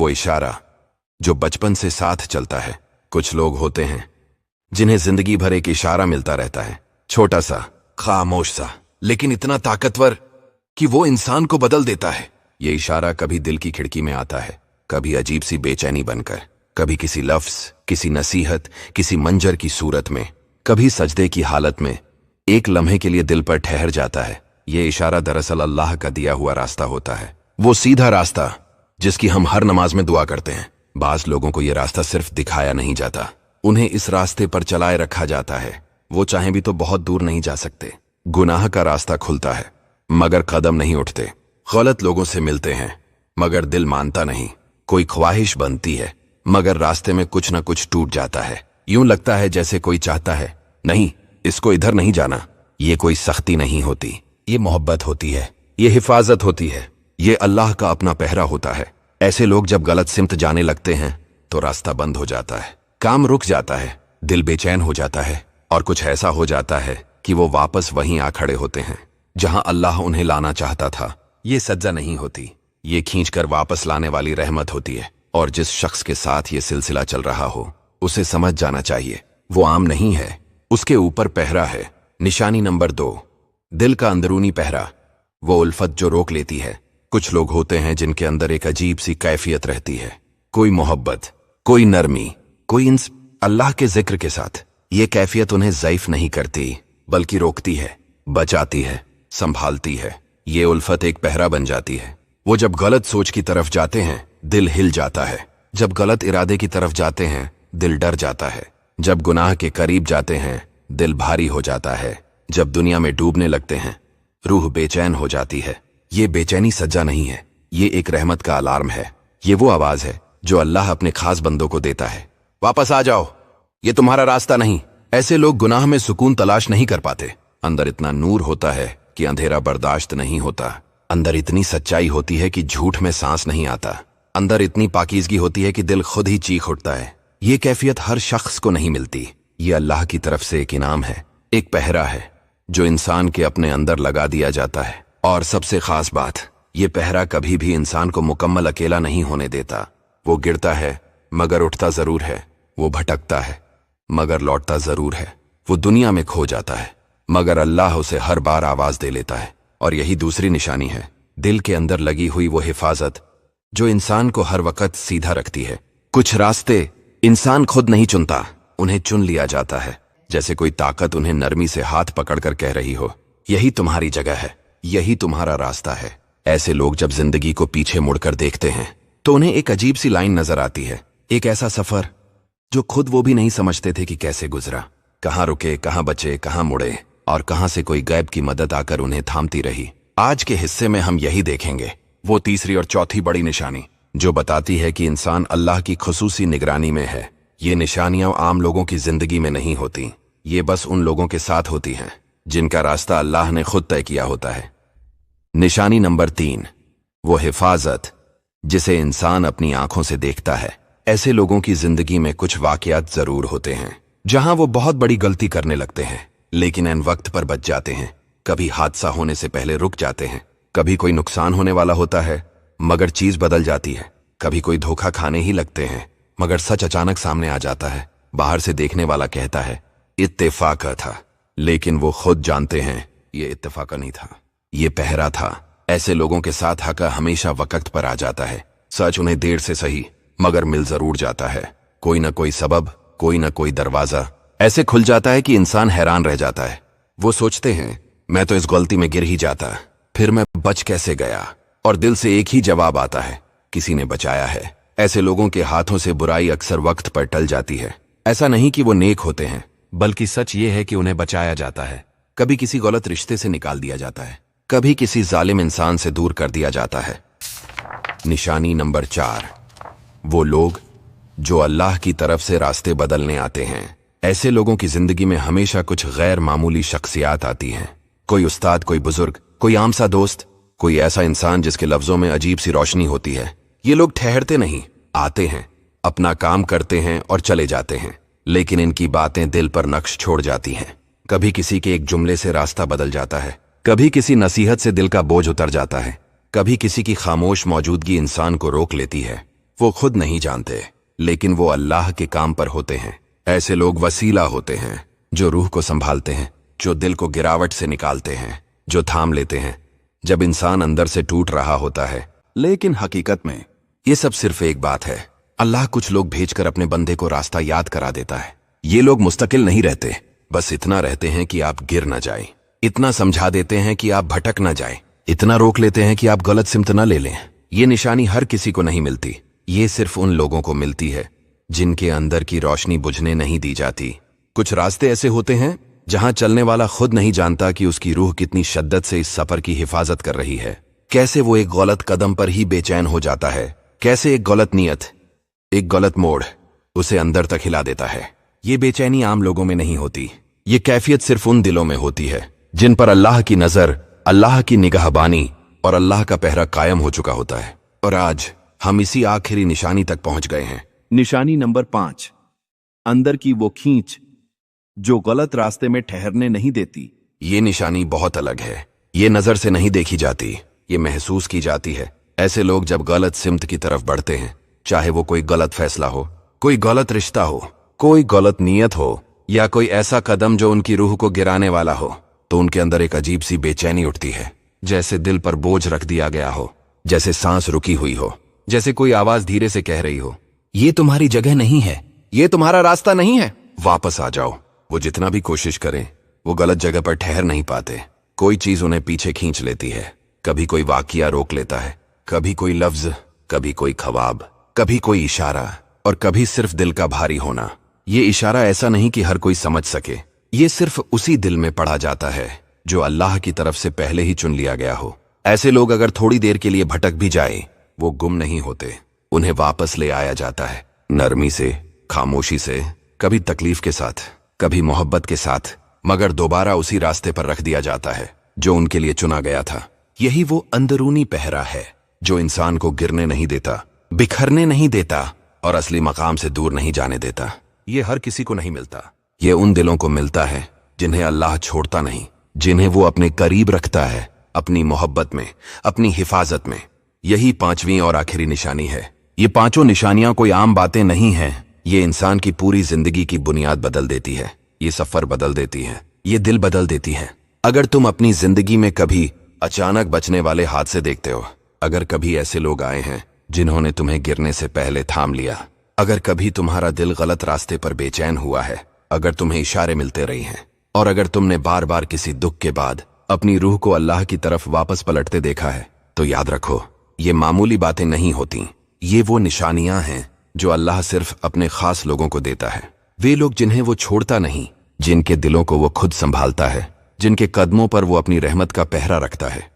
वो इशारा जो बचपन से साथ चलता है। कुछ लोग होते हैं जिन्हें जिंदगी भर एक इशारा मिलता रहता है, छोटा सा, खामोश सा, लेकिन इतना ताकतवर कि वो इंसान को बदल देता है। ये इशारा कभी दिल की खिड़की में आता है, कभी अजीब सी बेचैनी बनकर, कभी किसी लफ्ज, किसी नसीहत, किसी मंजर की सूरत में, कभी सजदे की हालत में। एक लम्हे के लिए दिल पर ठहर जाता है। ये इशारा दरअसल अल्लाह का दिया हुआ रास्ता होता है, वो सीधा रास्ता जिसकी हम हर नमाज में दुआ करते हैं। बाज लोगों को ये रास्ता सिर्फ दिखाया नहीं जाता, उन्हें इस रास्ते पर चलाए रखा जाता है। वो चाहें भी तो बहुत दूर नहीं जा सकते। गुनाह का रास्ता खुलता है मगर कदम नहीं उठते। गलत लोगों से मिलते हैं मगर दिल मानता नहीं। कोई ख्वाहिश बनती है मगर रास्ते में कुछ न कुछ टूट जाता है। यूं लगता है जैसे कोई चाहता है, नहीं, इसको इधर नहीं जाना। ये कोई सख्ती नहीं होती, ये मोहब्बत होती है, ये हिफाजत होती है, ये अल्लाह का अपना पहरा होता है। ऐसे लोग जब गलत सिमत जाने लगते हैं तो रास्ता बंद हो जाता है, काम रुक जाता है, दिल बेचैन हो जाता है और कुछ ऐसा हो जाता है कि वो वापस वहीं आ खड़े होते हैं जहां अल्लाह उन्हें लाना चाहता था। ये सज्जा नहीं होती, ये खींचकर वापस लाने वाली रहमत होती है। और जिस शख्स के साथ ये सिलसिला चल रहा हो उसे समझ जाना चाहिए वो आम नहीं है, उसके ऊपर पहरा है। निशानी नंबर 2, दिल का अंदरूनी पहरा, वो उल्फत जो रोक लेती है। कुछ लोग होते हैं जिनके अंदर एक अजीब सी कैफियत रहती है, कोई मोहब्बत, कोई नरमी, कोई अल्लाह के जिक्र के साथ। ये कैफियत उन्हें ज़ईफ नहीं करती बल्कि रोकती है, बचाती है, संभालती है। ये उल्फत एक पहरा बन जाती है। वो जब गलत सोच की तरफ जाते हैं दिल हिल जाता है, जब गलत इरादे की तरफ जाते हैं दिल डर जाता है, जब गुनाह के करीब जाते हैं दिल भारी हो जाता है, जब दुनिया में डूबने लगते हैं रूह बेचैन हो जाती है। ये बेचैनी सज्जा नहीं है, ये एक रहमत का अलार्म है। ये वो आवाज है जो अल्लाह अपने खास बंदों को देता है, वापस आ जाओ, ये तुम्हारा रास्ता नहीं। ऐसे लोग गुनाह में सुकून तलाश नहीं कर पाते। अंदर इतना नूर होता है कि अंधेरा बर्दाश्त नहीं होता। अंदर इतनी सच्चाई होती है कि झूठ में सांस नहीं आता। अंदर इतनी पाकीज़गी होती है कि दिल खुद ही चीख उठता है। ये कैफियत हर शख्स को नहीं मिलती। ये अल्लाह की तरफ से एक इनाम है, एक पहरा है जो इंसान के अपने अंदर लगा दिया जाता है। और सबसे खास बात, ये पहरा कभी भी इंसान को मुकम्मल अकेला नहीं होने देता। वो गिरता है मगर उठता जरूर है, वो भटकता है मगर लौटता जरूर है, वो दुनिया में खो जाता है मगर अल्लाह उसे हर बार आवाज दे लेता है। और यही दूसरी निशानी है, दिल के अंदर लगी हुई वो हिफाजत जो इंसान को हर वक्त सीधा रखती है। कुछ रास्ते इंसान खुद नहीं चुनता, उन्हें चुन लिया जाता है, जैसे कोई ताकत उन्हें नरमी से हाथ पकड़कर कह रही हो, यही तुम्हारी जगह है, यही तुम्हारा रास्ता है। ऐसे लोग जब जिंदगी को पीछे मुड़कर देखते हैं तो उन्हें एक अजीब सी लाइन नजर आती है, एक ऐसा सफर जो खुद वो भी नहीं समझते थे कि कैसे गुजरा, कहाँ रुके, कहाँ बचे, कहाँ मुड़े और कहाँ से कोई गैब की मदद आकर उन्हें थामती रही। आज के हिस्से में हम यही देखेंगे, वो तीसरी और चौथी बड़ी निशानी जो बताती है कि इंसान अल्लाह की खुसूसी निगरानी में है। ये निशानियां आम लोगों की जिंदगी में नहीं होती, ये बस उन लोगों के साथ होती हैं जिनका रास्ता अल्लाह ने खुद तय किया होता है। निशानी नंबर 3, वो हिफाजत जिसे इंसान अपनी आंखों से देखता है। ऐसे लोगों की जिंदगी में कुछ वाकयात जरूर होते हैं जहां वो बहुत बड़ी गलती करने लगते हैं लेकिन ऐन वक्त पर बच जाते हैं। कभी हादसा होने से पहले रुक जाते हैं, कभी कोई नुकसान होने वाला होता है मगर चीज बदल जाती है, कभी कोई धोखा खाने ही लगते हैं मगर सच अचानक सामने आ जाता है। बाहर से देखने वाला कहता है इत्तेफाक था, लेकिन वो खुद जानते हैं ये इत्तेफाक नहीं था, ये पहरा था। ऐसे लोगों के साथ हक हमेशा वक्त पर आ जाता है। सच उन्हें देर से सही मगर मिल जरूर जाता है। कोई ना कोई सबब, कोई ना कोई दरवाजा ऐसे खुल जाता है कि इंसान हैरान रह जाता है। वो सोचते हैं मैं तो इस गलती में गिर ही जाता, फिर मैं बच कैसे गया? और दिल से एक ही जवाब आता है, किसी ने बचाया है। ऐसे लोगों के हाथों से बुराई अक्सर वक्त पर टल जाती है। ऐसा नहीं कि वो नेक होते हैं, बल्कि सच ये है कि उन्हें बचाया जाता है। कभी किसी गलत रिश्ते से निकाल दिया जाता है, कभी किसी जालिम इंसान से दूर कर दिया जाता है। निशानी नंबर 4, वो लोग जो अल्लाह की तरफ से रास्ते बदलने आते हैं। ऐसे लोगों की जिंदगी में हमेशा कुछ गैर मामूली शख्सियात आती हैं। कोई उस्ताद, कोई बुजुर्ग, कोई आम सा दोस्त, कोई ऐसा इंसान जिसके लफ्जों में अजीब सी रोशनी होती है। ये लोग ठहरते नहीं, आते हैं, अपना काम करते हैं और चले जाते हैं, लेकिन इनकी बातें दिल पर नक्श छोड़ जाती हैं। कभी किसी के एक जुमले से रास्ता बदल जाता है, कभी किसी नसीहत से दिल का बोझ उतर जाता है, कभी किसी की खामोश मौजूदगी इंसान को रोक लेती है। वो खुद नहीं जानते, लेकिन वो अल्लाह के काम पर होते हैं। ऐसे लोग वसीला होते हैं, जो रूह को संभालते हैं, जो दिल को गिरावट से निकालते हैं, जो थाम लेते हैं जब इंसान अंदर से टूट रहा होता है। लेकिन हकीकत में ये सब सिर्फ एक बात है, अल्लाह कुछ लोग भेजकर अपने बंदे को रास्ता याद करा देता है। ये लोग मुस्तकिल नहीं रहते, बस इतना रहते हैं कि आप गिर न जाएं, इतना समझा देते हैं कि आप भटक न जाएं, इतना रोक लेते हैं कि आप गलत सिमत न ले लें। ये निशानी हर किसी को नहीं मिलती, ये सिर्फ उन लोगों को मिलती है जिनके अंदर की रोशनी बुझने नहीं दी जाती। कुछ रास्ते ऐसे होते हैं जहां चलने वाला खुद नहीं जानता कि उसकी रूह कितनी शिद्दत से इस सफर की हिफाजत कर रही है। कैसे वो एक गलत कदम पर ही बेचैन हो जाता है, कैसे एक गलत नियत, एक गलत मोड़ उसे अंदर तक हिला देता है। ये बेचैनी आम लोगों में नहीं होती, ये कैफियत सिर्फ उन दिलों में होती है जिन पर अल्लाह की नजर, अल्लाह की निगाहबानी और अल्लाह का पहरा कायम हो चुका होता है। और आज हम इसी आखिरी निशानी तक पहुंच गए हैं। निशानी नंबर 5, अंदर की वो खींच जो गलत रास्ते में ठहरने नहीं देती। ये निशानी बहुत अलग है, ये नजर से नहीं देखी जाती, ये महसूस की जाती है। ऐसे लोग जब गलत सिमत की तरफ बढ़ते हैं, चाहे वो कोई गलत फैसला हो, कोई गलत रिश्ता हो, कोई गलत नीयत हो या कोई ऐसा कदम जो उनकी रूह को गिराने वाला हो, तो उनके अंदर एक अजीब सी बेचैनी उठती है, जैसे दिल पर बोझ रख दिया गया हो, जैसे सांस रुकी हुई हो, जैसे कोई आवाज धीरे से कह रही हो, ये तुम्हारी जगह नहीं है, ये तुम्हारा रास्ता नहीं है, वापस आ जाओ। वो जितना भी कोशिश करें, वो गलत जगह पर ठहर नहीं पाते। कोई चीज उन्हें पीछे खींच लेती है, कभी कोई वाकया रोक लेता है, कभी कोई लफ्ज, कभी कोई ख्वाब, कभी कोई इशारा, और कभी सिर्फ दिल का भारी होना। ये इशारा ऐसा नहीं कि हर कोई समझ सके, ये सिर्फ उसी दिल में पढ़ा जाता है जो अल्लाह की तरफ से पहले ही चुन लिया गया हो। ऐसे लोग अगर थोड़ी देर के लिए भटक भी जाए, वो गुम नहीं होते, उन्हें वापस ले आया जाता है, नरमी से, खामोशी से, कभी तकलीफ के साथ, कभी मोहब्बत के साथ, मगर दोबारा उसी रास्ते पर रख दिया जाता है जो उनके लिए चुना गया था। यही वो अंदरूनी पहरा है जो इंसान को गिरने नहीं देता, बिखरने नहीं देता और असली मकाम से दूर नहीं जाने देता। ये हर किसी को नहीं मिलता, ये उन दिलों को मिलता है जिन्हें अल्लाह छोड़ता नहीं, जिन्हें वो अपने करीब रखता है, अपनी मोहब्बत में, अपनी हिफाजत में। यही 5वीं और आखिरी निशानी है। ये 5 निशानियां कोई आम बातें नहीं हैं, ये इंसान की पूरी जिंदगी की बुनियाद बदल देती है, ये सफर बदल देती है, ये दिल बदल देती है। अगर तुम अपनी जिंदगी में कभी अचानक बचने वाले हादसे देखते हो, अगर कभी ऐसे लोग आए हैं जिन्होंने तुम्हें गिरने से पहले थाम लिया, अगर कभी तुम्हारा दिल गलत रास्ते पर बेचैन हुआ है, अगर तुम्हें इशारे मिलते रहे हैं, और अगर तुमने बार बार किसी दुख के बाद अपनी रूह को अल्लाह की तरफ वापस पलटते देखा है, तो याद रखो, ये मामूली बातें नहीं होती, ये वो निशानियां हैं जो अल्लाह सिर्फ अपने खास लोगों को देता है। वे लोग जिन्हें वो छोड़ता नहीं, जिनके दिलों को वो खुद संभालता है, जिनके कदमों पर वो अपनी रहमत का पहरा रखता है।